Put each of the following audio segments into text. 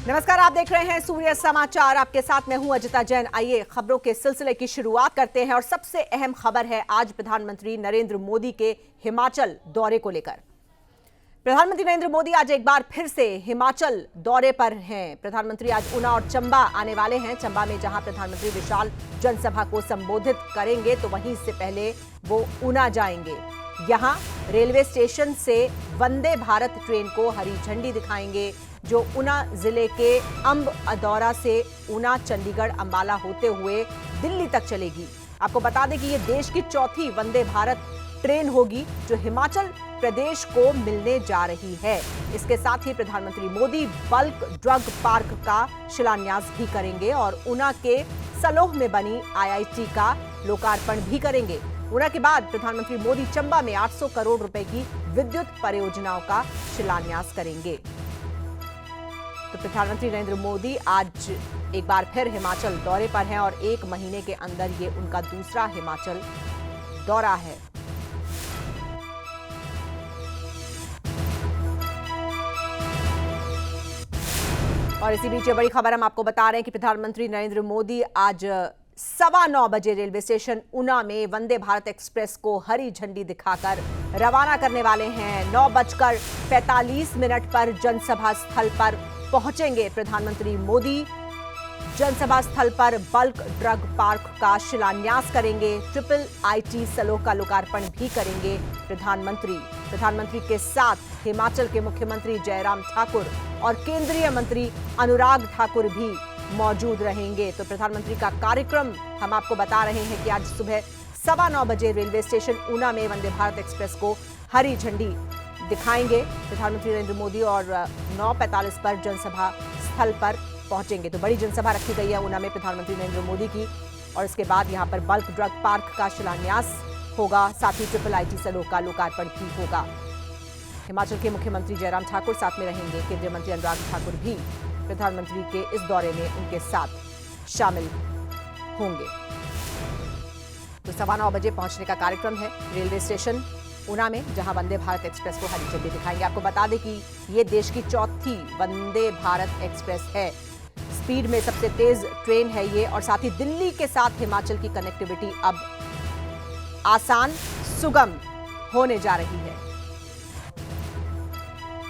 नमस्कार, आप देख रहे हैं सूर्य समाचार। आपके साथ मैं हूं अजिता जैन। आइए खबरों के सिलसिले की शुरुआत करते हैं और सबसे अहम खबर है आज प्रधानमंत्री नरेंद्र मोदी के हिमाचल दौरे को लेकर। प्रधानमंत्री नरेंद्र मोदी आज एक बार फिर से हिमाचल दौरे पर हैं। प्रधानमंत्री आज ऊना और चंबा आने वाले हैं। चंबा में जहां प्रधानमंत्री विशाल जनसभा को संबोधित करेंगे तो वहीं इससे पहले वो ऊना जाएंगे। यहां रेलवे स्टेशन से वंदे भारत ट्रेन को हरी झंडी दिखाएंगे जो ऊना जिले के अंब अदौरा से ऊना, चंडीगढ़, अंबाला होते हुए दिल्ली तक चलेगी। आपको बता दें कि ये देश की चौथी वंदे भारत ट्रेन होगी जो हिमाचल प्रदेश को मिलने जा रही है। इसके साथ ही प्रधानमंत्री मोदी बल्क ड्रग पार्क का शिलान्यास भी करेंगे और ऊना के सलोह में बनी IIT का लोकार्पण भी करेंगे। ऊना के बाद प्रधानमंत्री मोदी चंबा में 800 करोड़ रुपए की विद्युत परियोजनाओं का शिलान्यास करेंगे। तो प्रधानमंत्री नरेंद्र मोदी आज एक बार फिर हिमाचल दौरे पर हैं और एक महीने के अंदर ये उनका दूसरा हिमाचल दौरा है। और इसी बीच बड़ी खबर हम आपको बता रहे हैं कि प्रधानमंत्री नरेंद्र मोदी आज 9:15 बजे रेलवे स्टेशन ऊना में वंदे भारत एक्सप्रेस को हरी झंडी दिखाकर रवाना करने वाले हैं। 9:45 पर जनसभा स्थल पर पहुंचेंगे प्रधानमंत्री मोदी। जनसभा स्थल पर बल्क ड्रग पार्क का शिलान्यास करेंगे। IIT सलोह का लोकार्पण भी करेंगे प्रधानमंत्री के साथ हिमाचल के मुख्यमंत्री जयराम ठाकुर और केंद्रीय मंत्री अनुराग ठाकुर भी मौजूद रहेंगे। तो प्रधानमंत्री का कार्यक्रम हम आपको बता रहे हैं कि आज सुबह 9:15 बजे रेलवे स्टेशन ऊना में वंदे भारत एक्सप्रेस को हरी झंडी दिखाएंगे प्रधानमंत्री नरेंद्र मोदी और 9:45 पर जनसभा स्थल पर पहुंचेंगे। तो बड़ी जनसभा रखी गई है ऊना में प्रधानमंत्री नरेंद्र मोदी की और इसके बाद यहां पर बल्क ड्रग पार्क का शिलान्यास होगा। साथ ही IIT सलोह का लोकार्पण भी होगा। हिमाचल के मुख्यमंत्री जयराम ठाकुर साथ में रहेंगे। केंद्रीय मंत्री अनुराग ठाकुर भी प्रधानमंत्री के इस दौरे में उनके साथ शामिल होंगे। तो 9:15 बजे पहुंचने का कार्यक्रम है रेलवे स्टेशन ऊना में, जहां वंदे भारत एक्सप्रेस को हरी झंडी दिखाएंगे। आपको बता दें कि ये देश की चौथी वंदे भारत एक्सप्रेस है। स्पीड में सबसे तेज ट्रेन है ये और साथ ही दिल्ली के साथ हिमाचल की कनेक्टिविटी अब आसान, सुगम होने जा रही है।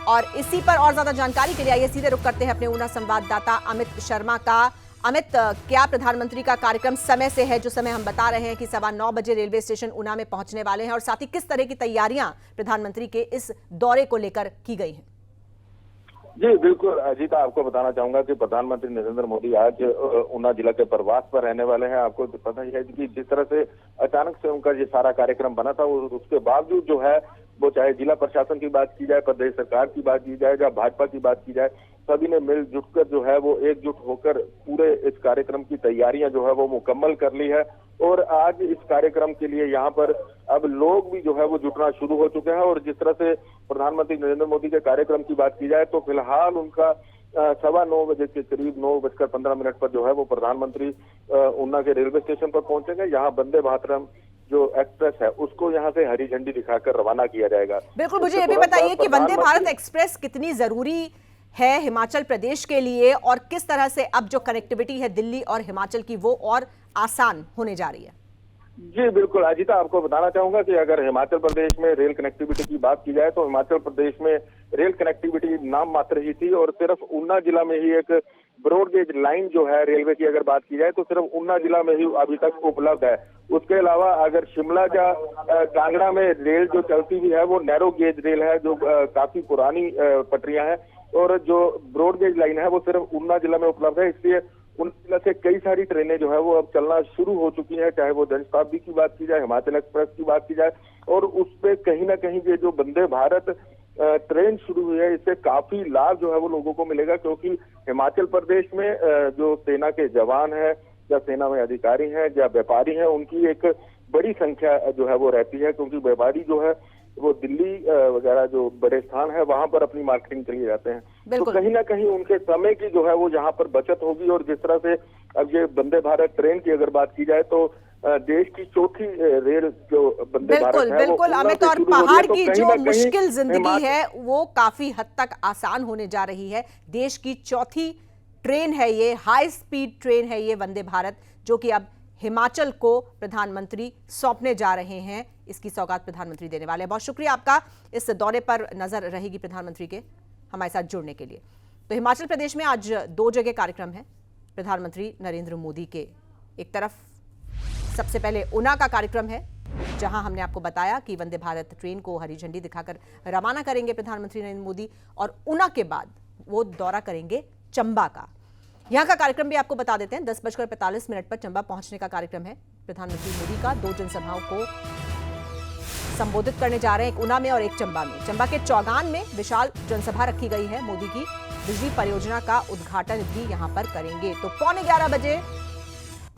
और इसी पर और ज्यादा जानकारी के लिए आइए सीधे रुख करते हैं अपने ऊना संवाददाता अमित शर्मा का। अमित, क्या प्रधानमंत्री का कार्यक्रम समय से है? जो समय हम बता रहे हैं कि 9:15 बजे रेलवे स्टेशन ऊना में पहुंचने वाले हैं और साथ ही किस तरह की तैयारियां प्रधानमंत्री के इस दौरे को लेकर की गई हैं? जी बिल्कुल अजीता, आपको बताना चाहूंगा कि प्रधानमंत्री नरेंद्र मोदी आज ऊना जिला के प्रवास पर रहने वाले हैं। आपको पता ही है कि जिस तरह से अचानक से उनका ये सारा कार्यक्रम बना था उसके बावजूद जो है वो चाहे जिला प्रशासन की बात की जाए, प्रदेश सरकार की बात की जाए या भाजपा की बात की जाए, सभी ने मिलजुट कर जो है वो एकजुट होकर पूरे इस कार्यक्रम की तैयारियां जो है वो मुकम्मल कर ली है। और आज इस कार्यक्रम के लिए यहाँ पर अब लोग भी जो है वो जुटना शुरू हो चुके हैं। और जिस तरह से प्रधानमंत्री नरेंद्र मोदी के कार्यक्रम की बात की जाए तो फिलहाल उनका 9:15 बजे के करीब 9:15 पर जो है वो प्रधानमंत्री ऊना के रेलवे स्टेशन पर पहुंचेंगे। यहाँ वंदे भारत जो एक्सप्रेस है उसको यहाँ से हरी झंडी दिखाकर रवाना किया जाएगा। बिल्कुल, मुझे ये भी बताइए कि वंदे भारत एक्सप्रेस कितनी जरूरी है हिमाचल प्रदेश के लिए और किस तरह से अब जो कनेक्टिविटी है दिल्ली और हिमाचल की वो और आसान होने जा रही है? जी बिल्कुल अजीता, आपको बताना चाहूंगा कि अगर हिमाचल प्रदेश में रेल कनेक्टिविटी की बात की जाए तो हिमाचल प्रदेश में रेल कनेक्टिविटी नाम मात्र ही थी और सिर्फ ऊना जिला में ही एक ब्रॉडगेज लाइन जो है रेलवे की अगर बात की जाए तो सिर्फ ऊना जिला में ही अभी तक उपलब्ध है। उसके अलावा अगर शिमला या कांगड़ा में रेल जो चलती हुई है वो नैरो गेज रेल है जो काफी पुरानी पटरियां हैं और जो ब्रॉडगेज लाइन है वो सिर्फ ऊना जिला में उपलब्ध है। इसलिए उन जिला से कई सारी ट्रेनें जो है वो अब चलना शुरू हो चुकी हैं, चाहे वो जनशताब्दी की बात की जाए, हिमाचल एक्सप्रेस की बात की जाए। और उस पे कहीं ना कहीं ये जो वंदे भारत ट्रेन शुरू हुई है इससे काफी लाभ जो है वो लोगों को मिलेगा, क्योंकि हिमाचल प्रदेश में जो सेना के जवान हैं या सेना में अधिकारी हैं या व्यापारी हैं उनकी एक बड़ी संख्या जो है वो रहती है, क्योंकि व्यापारी जो है वो दिल्ली वगैरह जो बड़े स्थान है वहां पर अपनी मार्केटिंग के लिए जाते हैं। तो कहीं ना कहीं उनके समय की जो है वो यहाँ पर बचत होगी। और जिस तरह से अब ये वंदे भारत ट्रेन की अगर बात की जाए तो देश की चौथी रेल जो वंदे भारत है बिल्कुल अमित, और पहाड़ की जो मुश्किल जिंदगी है वो काफी हद तक आसान होने जा रही है। देश की चौथी ट्रेन है ये, हाई स्पीड ट्रेन है ये वंदे भारत, जो कि अब हिमाचल को प्रधानमंत्री सौंपने जा रहे हैं। इसकी सौगात प्रधानमंत्री देने वाले हैं। बहुत शुक्रिया आपका, इस दौरे पर नजर रहेगी प्रधानमंत्री के हमारे साथ जुड़ने के लिए। तो हिमाचल प्रदेश में आज 2 जगह कार्यक्रम है प्रधानमंत्री नरेंद्र मोदी के। एक तरफ सबसे पहले ऊना का कार्यक्रम है, जहां हमने आपको बताया कि वंदे भारत ट्रेन को हरी झंडी दिखाकर रवाना करेंगे प्रधानमंत्री नरेंद्र मोदी, और ऊना के बाद वो दौरा करेंगे चंबा का। यहां का कार्यक्रम भी आपको बता देते हैं। 10:45 पर चंबा पहुंचने का कार्यक्रम है प्रधानमंत्री मोदी का। 2 जनसभाओं को संबोधित करने जा रहे हैं, एक ऊना में और एक चंबा में। चंबा के चौगान में विशाल जनसभा रखी गई है। मोदी की बिजली परियोजना का उद्घाटन भी यहां पर करेंगे। तो 11:15 बजे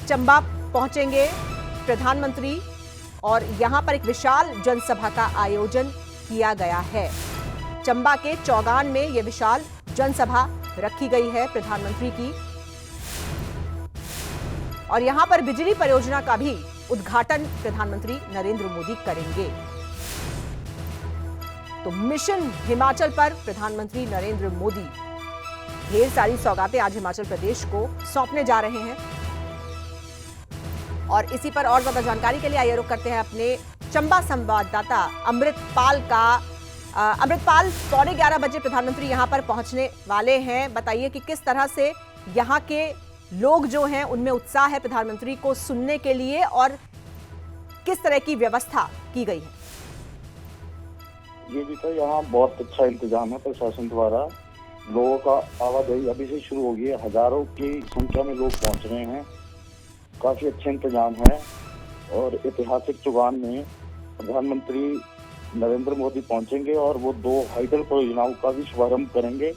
चंबा पहुंचेंगे प्रधानमंत्री, और यहां पर एक विशाल जनसभा का आयोजन किया गया है। चंबा के चौगान में यह विशाल जनसभा रखी गई है प्रधानमंत्री की, और यहां पर बिजली परियोजना का भी उद्घाटन प्रधानमंत्री नरेंद्र मोदी करेंगे। तो मिशन हिमाचल पर प्रधानमंत्री नरेंद्र मोदी ढेर सारी सौगातें आज हिमाचल प्रदेश को सौंपने जा रहे हैं। और इसी पर और ज्यादा जानकारी के लिए आइए रुख करते हैं अपने चंबा संवाददाता अमृतपाल का। अमृतपाल, 11:15 बजे प्रधानमंत्री यहां पर पहुंचने वाले हैं। बताइए कि किस तरह से यहां के लोग जो हैं उनमें उत्साह है प्रधानमंत्री को सुनने के लिए, और किस तरह की व्यवस्था की गई है? ये भी तो यहाँ बहुत अच्छा इंतजाम है प्रशासन द्वारा। लोगों का आवाजाही अभी से शुरू हो गई है, हजारों की संख्या में लोग पहुंच रहे हैं। काफी अच्छे इंतजाम है, और ऐतिहासिक चौगान में प्रधानमंत्री नरेंद्र मोदी पहुंचेंगे और वो 2 हाइडल परियोजनाओं का भी शुभारंभ करेंगे,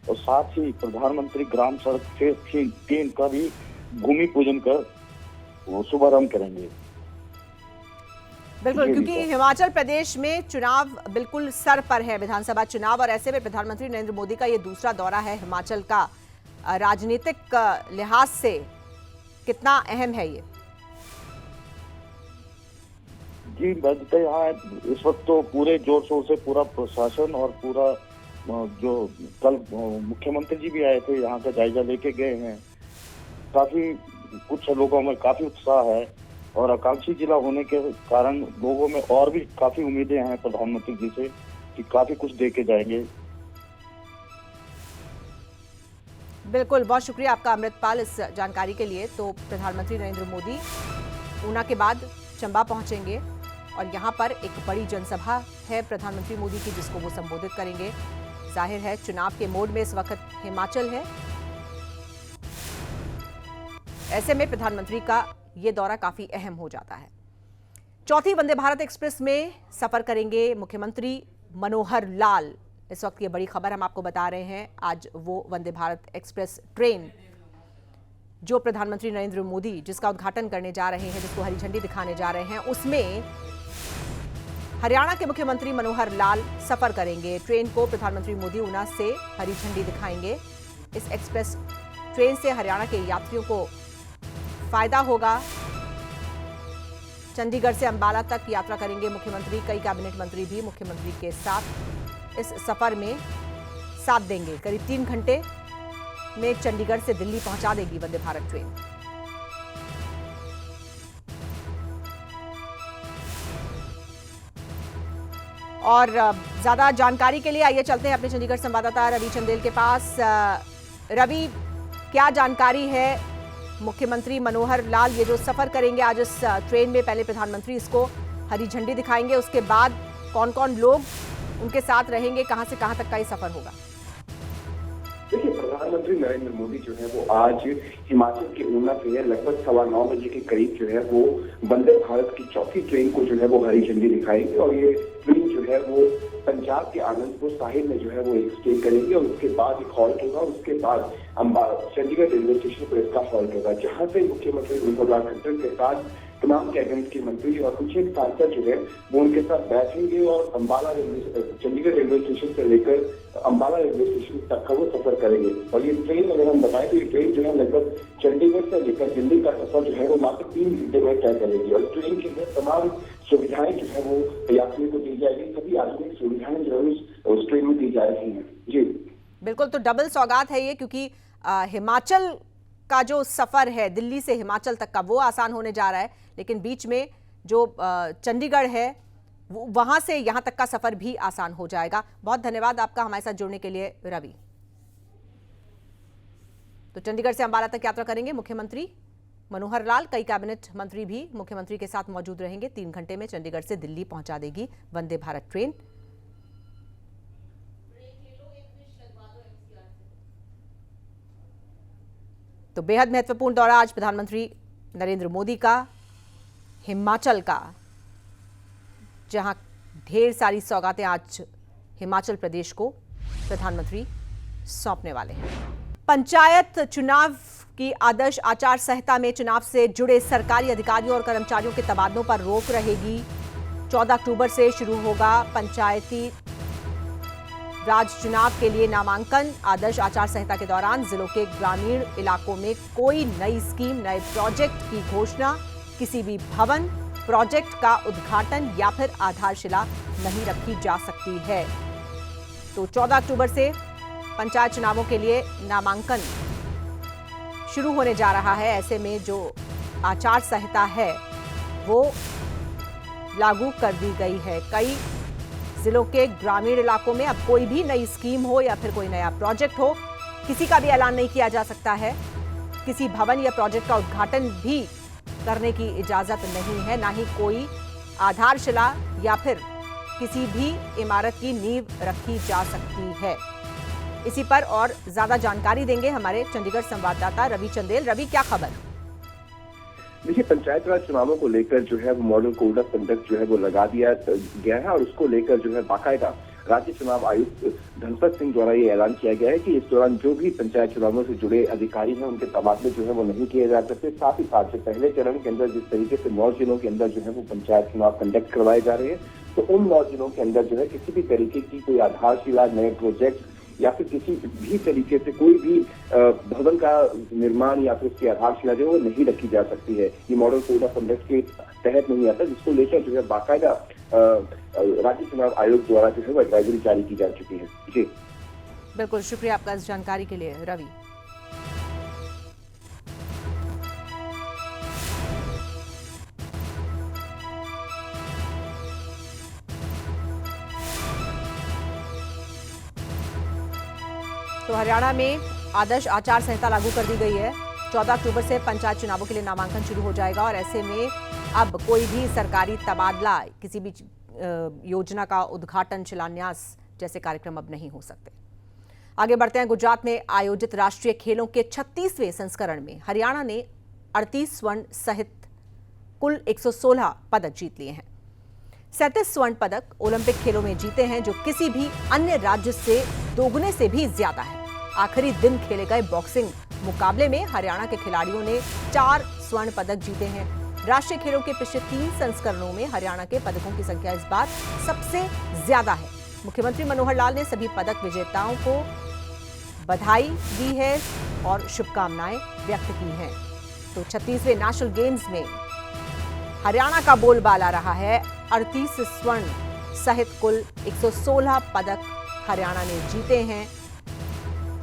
और साथ ही प्रधानमंत्री ग्राम सड़क फेज 3 का भी भूमि पूजन कर वो शुभारंभ करेंगे। बिल्कुल, क्योंकि हिमाचल प्रदेश में चुनाव बिल्कुल सर पर है, विधानसभा चुनाव, और ऐसे में प्रधानमंत्री नरेंद्र मोदी का ये दूसरा दौरा है हिमाचल का। राजनीतिक लिहाज से कितना अहम है ये? जी, बजते यहाँ इस वक्त तो पूरे जोर शोर से पूरा प्रशासन और पूरा जो कल मुख्यमंत्री जी भी आए थे, यहाँ का जायजा लेके गए हैं। काफी कुछ लोगों में काफी उत्साह है, और आकांक्षी जिला होने के कारण लोगों में और भी काफी उम्मीदें हैं प्रधानमंत्री जी से कि काफी कुछ दे के जाएंगे। बिल्कुल, बहुत शुक्रिया आपका अमृतपाल इस जानकारी के लिए। तो प्रधानमंत्री नरेंद्र मोदी ऊना के बाद चंबा पहुंचेंगे, और यहां पर एक बड़ी जनसभा है प्रधानमंत्री मोदी की, जिसको वो संबोधित करेंगे। जाहिर है चुनाव के मोड में इस वक्त हिमाचल है, ऐसे में प्रधानमंत्री का ये दौरा काफी अहम हो जाता है। 4थी वंदे भारत एक्सप्रेस में सफर करेंगे मुख्यमंत्री मनोहर लाल। इस वक्त ये बड़ी खबर हम आपको बता रहे हैं। आज वो वंदे भारत एक्सप्रेस ट्रेन जो प्रधानमंत्री नरेंद्र मोदी जिसका उद्घाटन करने जा रहे हैं, जिसको हरी झंडी दिखाने जा रहे हैं, उसमें हरियाणा के मुख्यमंत्री मनोहर लाल सफर करेंगे। ट्रेन को प्रधानमंत्री मोदी ऊना से हरी झंडी दिखाएंगे। इस एक्सप्रेस ट्रेन से हरियाणा के यात्रियों को फायदा होगा। चंडीगढ़ से अंबाला तक यात्रा करेंगे मुख्यमंत्री। कई कैबिनेट मंत्री भी मुख्यमंत्री के साथ इस सफर में साथ देंगे। करीब 3 घंटे में चंडीगढ़ से दिल्ली पहुंचा देगी वंदे भारत ट्रेन। और ज्यादा जानकारी के लिए आइए चलते हैं अपने चंडीगढ़ संवाददाता रवि चंदेल के पास। रवि, क्या जानकारी है? मुख्यमंत्री मनोहर लाल ये जो सफर करेंगे आज इस ट्रेन में, पहले प्रधानमंत्री इसको हरी झंडी दिखाएंगे, उसके बाद कौन कौन लोग उनके साथ रहेंगे, कहां से कहां तक का ये सफर होगा? देखिए, प्रधानमंत्री नरेंद्र मोदी जो है वो आज हिमाचल के ऊना से लगभग 9:15 बजे के करीब जो है वो वंदे भारत की 4थी ट्रेन को जो है वो हरी झंडी दिखाएंगे, और ये ट्रेन जो है वो पंजाब के आनंदपुर साहिब में जो है वो एक स्टे करेंगे, और उसके बाद एक हॉल्ट होगा। उसके बाद चंडीगढ़ रेलवे स्टेशन पर इसका हॉल्ट होगा, जहां से मुख्यमंत्री मनोहर लाल के साथ तमाम कैबिनेट के मंत्री और कुछ एक सांसद जो है वो उनके साथ बैठेंगे, और चंडीगढ़ रेलवे स्टेशन से लेकर अंबाला रेलवे स्टेशन तक का वो सफर करेंगे। और ये ट्रेन अगर हम बताएं तो ये ट्रेन जो है लगभग चंडीगढ़ से लेकर दिल्ली का सफर जो है वो मात्र 3 घंटे में तय करेगी, और ट्रेन के अंदर तमाम सुविधाएं जो है वो यात्रियों को दी जाएगी। सभी आधुनिक सुविधाएं जो है उस ट्रेन में दी जा रही है। जी बिल्कुल, तो डबल सौगात है ये, क्योंकि हिमाचल का जो सफ़र है दिल्ली से हिमाचल तक का वो आसान होने जा रहा है, लेकिन बीच में जो चंडीगढ़ है वहाँ से यहाँ तक का सफ़र भी आसान हो जाएगा। बहुत धन्यवाद आपका हमारे साथ जुड़ने के लिए रवि। तो चंडीगढ़ से अंबाला तक यात्रा करेंगे मुख्यमंत्री मनोहर लाल। कई कैबिनेट मंत्री भी मुख्यमंत्री के साथ मौजूद रहेंगे। 3 घंटे में चंडीगढ़ से दिल्ली पहुंचा देगी वंदे भारत ट्रेन। तो बेहद महत्वपूर्ण दौरा आज प्रधानमंत्री नरेंद्र मोदी का हिमाचल का, जहां ढेर सारी सौगातें आज हिमाचल प्रदेश को प्रधानमंत्री सौंपने वाले हैं। पंचायत चुनाव की आदर्श आचार संहिता में चुनाव से जुड़े सरकारी अधिकारियों और कर्मचारियों के तबादलों पर रोक रहेगी। 14 अक्टूबर से शुरू होगा पंचायती राज चुनाव के लिए नामांकन। आदर्श आचार संहिता के दौरान जिलों के ग्रामीण इलाकों में कोई नई स्कीम, नए प्रोजेक्ट की घोषणा, किसी भी भवन, प्रोजेक्ट का उद्घाटन या फिर आधारशिला नहीं रखी जा सकती है। तो 14 अक्टूबर से पंचायत चुनावों के लिए नामांकन शुरू होने जा रहा है। ऐसे में जो आचार संहिता है वो लागू कर दी गई है। कई जिलों के ग्रामीण इलाकों में अब कोई भी नई स्कीम हो या फिर कोई नया प्रोजेक्ट हो, किसी का भी ऐलान नहीं किया जा सकता है। किसी भवन या प्रोजेक्ट का उद्घाटन भी करने की इजाजत नहीं है, ना ही कोई आधारशिला या फिर किसी भी इमारत की नींव रखी जा सकती है। इसी पर और ज्यादा जानकारी देंगे हमारे चंडीगढ़ संवाददाता रवि चंदेल। रवि, क्या खबर? देखिए, पंचायत राज चुनावों को लेकर जो है वो मॉडल कोड ऑफ कंडक्ट जो है वो लगा दिया गया है और उसको लेकर जो है बाकायदा राज्य चुनाव आयुक्त धनपत सिंह द्वारा ये ऐलान किया गया है कि इस दौरान जो भी पंचायत चुनावों से जुड़े अधिकारी हैं उनके तबादले जो है वो नहीं किए जा सकते। साथ ही साथ पहले चरण के अंदर जिस तरीके से 9 जिलों के अंदर जो है वो पंचायत चुनाव कंडक्ट करवाए जा रहे हैं, तो उन 9 जिलों के अंदर जो है किसी भी तरीके की कोई आधारशिला, नए प्रोजेक्ट या फिर किसी भी तरीके से कोई भी भवन का निर्माण या फिर उसकी आधारशिला जो है वो नहीं रखी जा सकती है। ये मॉडल कोड ऑफ कंडक्ट के तहत नहीं आता, जिसको लेकर जो है बाकायदा राज्य चुनाव आयोग द्वारा जो है वो एडवाइजरी जारी की जा चुकी है। जी बिल्कुल, शुक्रिया आपका इस जानकारी के लिए रवि। तो हरियाणा में आदर्श आचार संहिता लागू कर दी गई है। 14 अक्टूबर से पंचायत चुनावों के लिए नामांकन शुरू हो जाएगा और ऐसे में अब कोई भी सरकारी तबादला, किसी भी योजना का उद्घाटन, शिलान्यास जैसे कार्यक्रम अब नहीं हो सकते। आगे बढ़ते हैं। गुजरात में आयोजित राष्ट्रीय खेलों के 36वें संस्करण में हरियाणा ने 38 स्वर्ण सहित कुल 116 पदक जीत लिए हैं। 37 स्वर्ण पदक ओलंपिक खेलों में जीते हैं, जो किसी भी अन्य राज्य से दोगुने से भी ज्यादा है। आखिरी दिन खेले गए बॉक्सिंग मुकाबले में हरियाणा के खिलाड़ियों ने 4 स्वर्ण पदक जीते हैं। राष्ट्रीय खेलों के पिछले 3 संस्करणों में हरियाणा के पदकों की संख्या इस बार सबसे ज्यादा है। मुख्यमंत्री मनोहर लाल ने सभी पदक विजेताओं को बधाई दी है और शुभकामनाएं व्यक्त की हैं। तो 36वें नेशनल गेम्स में हरियाणा का बोलबाला रहा है। 38 स्वर्ण सहित कुल 116 पदक हरियाणा ने जीते हैं।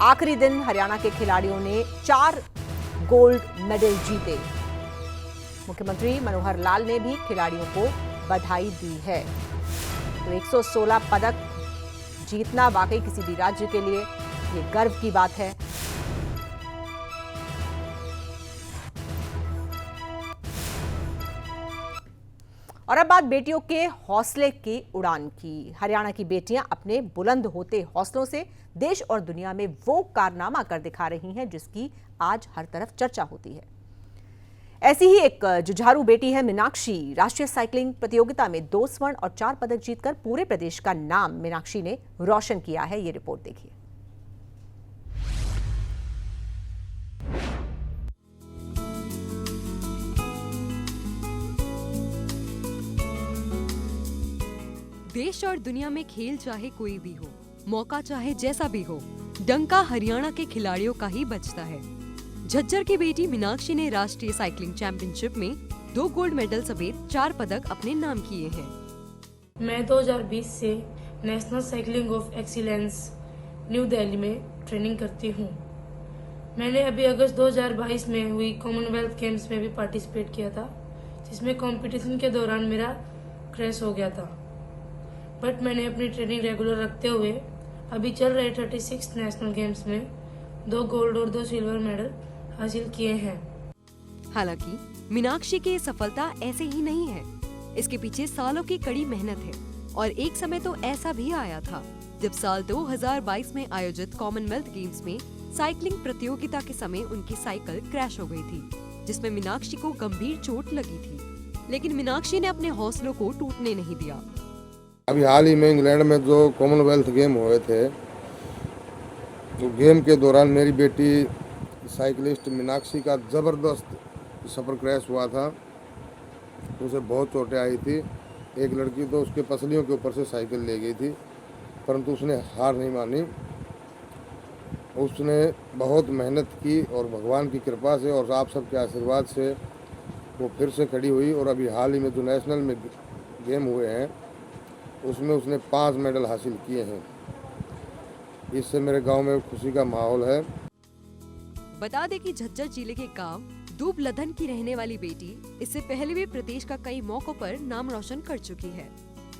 आखिरी दिन हरियाणा के खिलाड़ियों ने 4 गोल्ड मेडल जीते। मुख्यमंत्री मनोहर लाल ने भी खिलाड़ियों को बधाई दी है। तो 116 पदक जीतना वाकई किसी भी राज्य के लिए ये गर्व की बात है। और अब बात बेटियों के हौसले की उड़ान की। हरियाणा की बेटियां अपने बुलंद होते हौसलों से देश और दुनिया में वो कारनामा कर दिखा रही हैं जिसकी आज हर तरफ चर्चा होती है। ऐसी ही एक जुझारू बेटी है मीनाक्षी। राष्ट्रीय साइकिलिंग प्रतियोगिता में 2 स्वर्ण और 4 पदक जीतकर पूरे प्रदेश का नाम मीनाक्षी ने रोशन किया है। ये रिपोर्ट देखिए। देश और दुनिया में खेल चाहे कोई भी हो, मौका चाहे जैसा भी हो, डंका हरियाणा के खिलाड़ियों का ही बजता है। झज्जर की बेटी मीनाक्षी ने राष्ट्रीय साइकिलिंग चैंपियनशिप में 2 गोल्ड मेडल समेत 4 पदक अपने नाम किए हैं। मैं 2020 से national cycling of excellence new Delhi में ट्रेनिंग करती हूँ। मैंने अभी अगस्त 2022 में हुई कॉमनवेल्थ गेम्स में भी पार्टिसिपेट किया था, जिसमें कंपटीशन के दौरान मेरा क्रैश हो गया था। बट मैंने अपनी ट्रेनिंग रेगुलर रखते हुए अभी चल रहे 36 नेशनल गेम्स में 2 गोल्ड और 2 सिल्वर मेडल हासिल किए हैं। हालांकि मीनाक्षी की ये सफलता ऐसे ही नहीं है। इसके पीछे सालों की कड़ी मेहनत है और एक समय तो ऐसा भी आया था जब साल 2022 में आयोजित कॉमनवेल्थ गेम्स में साइकिलिंग प्रतियोगिता के समय उनकी साइकिल क्रैश हो गई थी, जिसमें मीनाक्षी को गंभीर चोट लगी थी। लेकिन मीनाक्षी ने अपने हौसलों को टूटने नहीं दिया। अभी हाल ही में इंग्लैंड में जो कॉमनवेल्थ गेम हुए थे, तो गेम के दौरान मेरी बेटी साइकिलिस्ट मीनाक्षी का ज़बरदस्त सफ़र क्रैश हुआ था। उसे बहुत चोटें आई थी। एक लड़की तो उसके पसलियों के ऊपर से साइकिल ले गई थी, परंतु उसने हार नहीं मानी। उसने बहुत मेहनत की और भगवान की कृपा से और आप सबके आशीर्वाद से वो फिर से खड़ी हुई। और अभी हाल ही में जो नेशनल में गेम हुए हैं उसमें उसने 5 मेडल हासिल किए हैं। इससे मेरे गांव में खुशी का माहौल है। बता दें कि झज्जर जिले के गांव दूबलधन की रहने वाली बेटी इससे पहले भी प्रदेश का कई मौकों पर नाम रोशन कर चुकी है।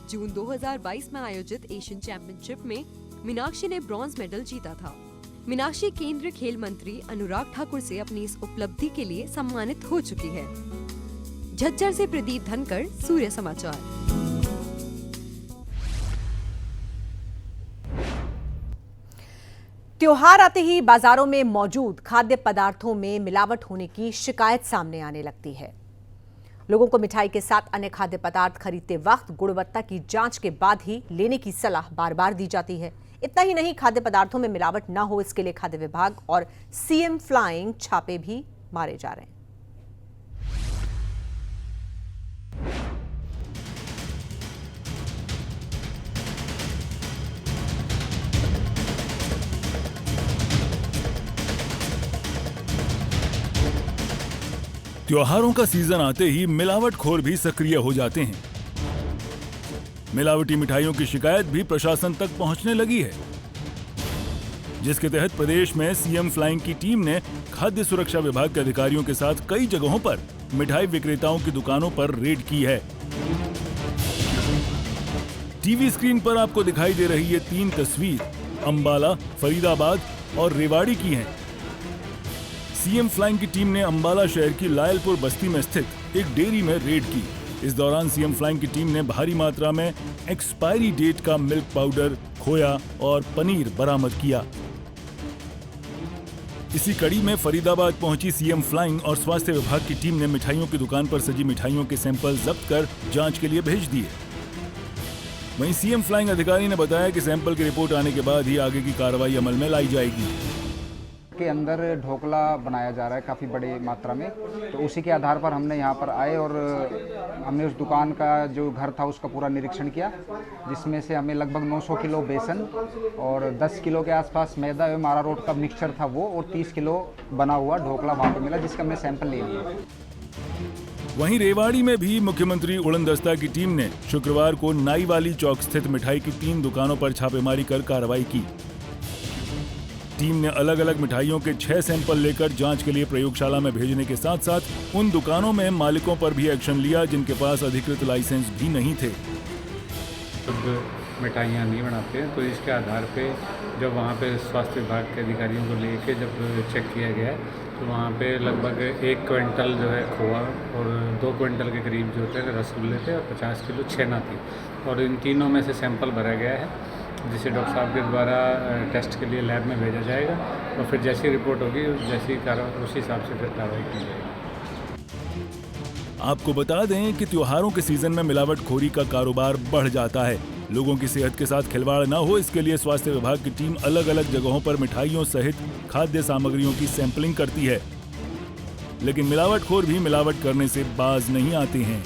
जून 2022 में आयोजित एशियन चैंपियनशिप में मीनाक्षी ने ब्रॉन्ज मेडल जीता था। मीनाक्षी केंद्रीय खेल मंत्री अनुराग ठाकुर से अपनी इस उपलब्धि के लिए सम्मानित हो चुकी है। झज्जर से प्रदीप धनकर, सूर्य समाचार। त्योहार आते ही बाजारों में मौजूद खाद्य पदार्थों में मिलावट होने की शिकायत सामने आने लगती है। लोगों को मिठाई के साथ अन्य खाद्य पदार्थ खरीदते वक्त गुणवत्ता की जांच के बाद ही लेने की सलाह बार बार दी जाती है। इतना ही नहीं, खाद्य पदार्थों में मिलावट न हो इसके लिए खाद्य विभाग और सीएम फ्लाइंग छापे भी मारे जा रहे हैं। त्योहारों का सीजन आते ही मिलावटखोर भी सक्रिय हो जाते हैं। मिलावटी मिठाइयों की शिकायत भी प्रशासन तक पहुंचने लगी है, जिसके तहत प्रदेश में सीएम फ्लाइंग की टीम ने खाद्य सुरक्षा विभाग के अधिकारियों के साथ कई जगहों पर मिठाई विक्रेताओं की दुकानों पर रेड की है। टीवी स्क्रीन पर आपको दिखाई दे रही ये 3 तस्वीर अंबाला, फरीदाबाद और रेवाड़ी की हैं। सीएम फ्लाइंग की टीम ने अंबाला शहर की लायलपुर बस्ती में स्थित एक डेयरी में रेड की। इस दौरान सीएम फ्लाइंग की टीम ने भारी मात्रा में एक्सपायरी डेट का मिल्क पाउडर, खोया और पनीर बरामद किया। इसी कड़ी में फरीदाबाद पहुंची सीएम फ्लाइंग और स्वास्थ्य विभाग की टीम ने मिठाइयों की दुकान पर सजी मिठाइयों के सैंपल जब्त कर जांच के लिए भेज दिए। वहीं सीएम फ्लाइंग अधिकारी ने बताया कि सैंपल की रिपोर्ट आने के बाद ही आगे की कार्रवाई अमल में लाई जाएगी। के अंदर ढोकला बनाया जा रहा है काफ़ी बड़ी मात्रा में, तो उसी के आधार पर हमने यहाँ पर आए और हमने उस दुकान का जो घर था उसका पूरा निरीक्षण किया, जिसमें से हमें लगभग 900 किलो बेसन और 10 किलो के आसपास मैदा एवं अरारोट का मिक्सचर था वो, और 30 किलो बना हुआ ढोकला वहाँ पर मिला, जिसका हमने सैंपल ले लिया। वहीं रेवाड़ी में भी मुख्यमंत्री उड़नदस्ता की टीम ने शुक्रवार को नाईवाली चौक स्थित मिठाई की 3 दुकानों पर छापेमारी कर कार्रवाई की। टीम ने अलग अलग मिठाइयों के 6 सैंपल लेकर जांच के लिए प्रयोगशाला में भेजने के साथ साथ उन दुकानों में मालिकों पर भी एक्शन लिया जिनके पास अधिकृत लाइसेंस भी नहीं थे। मिठाइयाँ नहीं बनाते हैं, तो इसके आधार पे जब वहाँ पे स्वास्थ्य विभाग के अधिकारियों को लेके जब चेक किया गया तो वहाँ पे लगभग 1 क्विंटल जो है खोआ और 2 क्विंटल के करीब जो थे रसगुल्ले थे और 50 किलो छेना थी, और इन तीनों में से सैंपल भरा गया है, जिसे डॉक्टर साहब के द्वारा टेस्ट के लिए लैब में भेजा जाएगा और फिर जैसी रिपोर्ट होगी जैसी उसी हिसाब से फिर कार्रवाई की जाएगी। आपको बता दें कि त्योहारों के सीजन में मिलावटखोरी का कारोबार बढ़ जाता है। लोगों की सेहत के साथ खिलवाड़ न हो, इसके लिए स्वास्थ्य विभाग की टीम अलग अलग जगहों पर मिठाइयों सहित खाद्य सामग्रियों की सैंपलिंग करती है, लेकिन मिलावटखोर भी मिलावट करने से बाज नहीं आते हैं।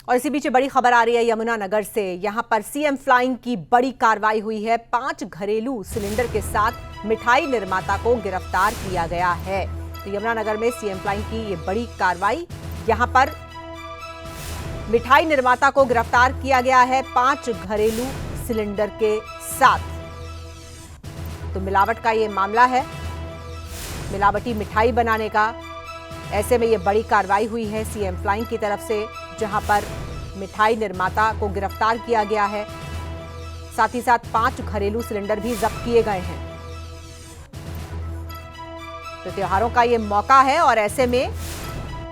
और इसी बीच बड़ी खबर आ रही है यमुनानगर से। यहां पर सीएम फ्लाइंग की बड़ी कार्रवाई हुई है। 5 घरेलू सिलेंडर के साथ मिठाई निर्माता को गिरफ्तार किया गया है। तो यमुनानगर में सीएम फ्लाइंग की ये बड़ी कार्रवाई, यहां पर मिठाई निर्माता को गिरफ्तार किया गया है 5 घरेलू सिलेंडर के साथ। तो मिलावट का ये मामला है, मिलावटी मिठाई बनाने का। ऐसे में ये बड़ी कार्रवाई हुई है सीएम फ्लाइंग की तरफ से, जहां पर मिठाई निर्माता को गिरफ्तार किया गया है। साथ ही साथ 5 घरेलू सिलेंडर भी जब्त किए गए हैं। तो त्योहारों का ये मौका है और ऐसे में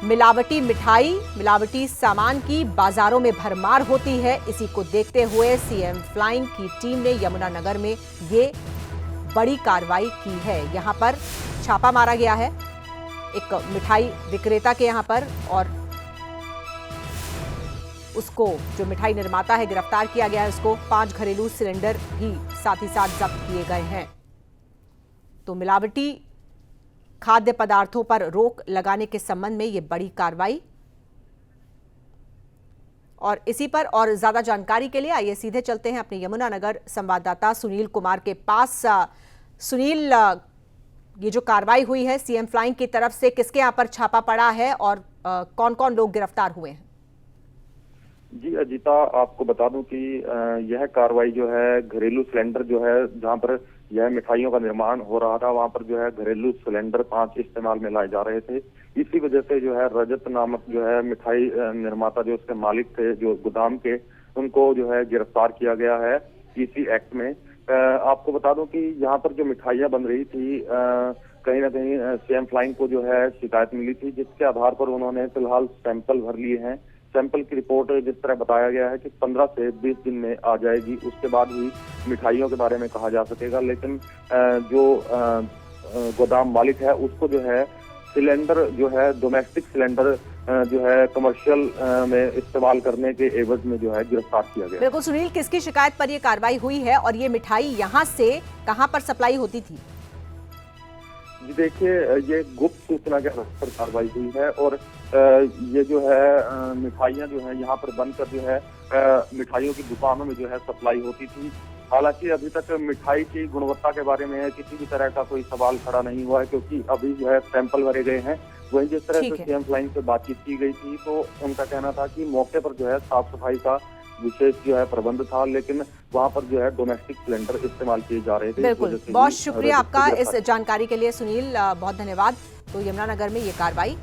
मिलावटी मिठाई, मिलावटी सामान की बाजारों में भरमार होती है। इसी को देखते हुए सीएम फ्लाइंग की टीम ने यमुनानगर में ये बड़ी कार्रवाई की है। यहां पर छापा मारा गया है एक मिठाई विक्रेता के यहां पर, और उसको जो मिठाई निर्माता है गिरफ्तार किया गया है। उसको 5 घरेलू सिलेंडर भी साथ ही साथ जब्त किए गए हैं। तो मिलावटी खाद्य पदार्थों पर रोक लगाने के संबंध में यह बड़ी कार्रवाई। और इसी पर और ज्यादा जानकारी के लिए आइए सीधे चलते हैं अपने यमुनानगर संवाददाता सुनील कुमार के पास। सुनील, ये जो कार्रवाई हुई है सीएम फ्लाइंग की तरफ से, किसके यहाँ पर छापा पड़ा है और कौन कौन लोग गिरफ्तार हुए हैं? जी अजीता, आपको बता दूं कि यह कार्रवाई जो है घरेलू सिलेंडर जो है, जहां पर यह मिठाइयों का निर्माण हो रहा था, वहां पर जो है घरेलू सिलेंडर 5 इस्तेमाल में लाए जा रहे थे। इसी वजह से जो है रजत नामक जो है मिठाई निर्माता, जो उसके मालिक थे जो गोदाम के, उनको जो है गिरफ्तार किया गया है इसी एक्ट में। आपको बता दूं कि यहाँ पर जो मिठाइयाँ बन रही थी, कहीं ना कहीं सीएम फ्लाइंग को जो है शिकायत मिली थी, जिसके आधार पर उन्होंने फिलहाल सैंपल भर लिए हैं। सैंपल की रिपोर्ट जिस तरह बताया गया है कि 15 से 20 दिन में आ जाएगी, उसके बाद ही मिठाइयों के बारे में कहा जा सकेगा। लेकिन जो गोदाम मालिक है उसको जो है सिलेंडर जो है डोमेस्टिक सिलेंडर जो है कमर्शियल में इस्तेमाल करने के एवज में जो है गिरफ्तार किया गया। बिल्कुल सुनील, किसकी शिकायत पर यह कार्रवाई हुई है और ये मिठाई यहाँ से कहां पर सप्लाई होती थी? जी देखिए, ये गुप्त सूचना के आधार पर कार्रवाई हुई है और ये जो है मिठाइयाँ जो है यहाँ पर बनकर जो है मिठाइयों की दुकानों में जो है सप्लाई होती थी। हालांकि अभी तक मिठाई की गुणवत्ता के बारे में किसी भी तरह का कोई सवाल खड़ा नहीं हुआ है, क्योंकि अभी जो है सैंपल भरे गए हैं। वहीं जिस तरह से सीएम फ्लाइंग से बातचीत की गई थी, तो उनका कहना था कि मौके पर जो है साफ सफाई का विशेष जो है प्रबंध था, लेकिन वहां पर जो है डोमेस्टिक सिलेंडर इस्तेमाल किए जा रहे थे। बिल्कुल, बहुत शुक्रिया आपका इस जानकारी के लिए सुनील, बहुत धन्यवाद। तो यमुनानगर में ये कार्रवाई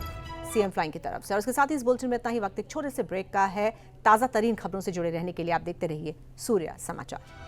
सीएम फ्लाइंग की तरफ से। और इसके साथ ही इस बुलेटिन में इतना ही। वक्त एक छोटे से ब्रेक का है। ताजा तरीन खबरों से जुड़े रहने के लिए आप देखते रहिए सूर्या समाचार।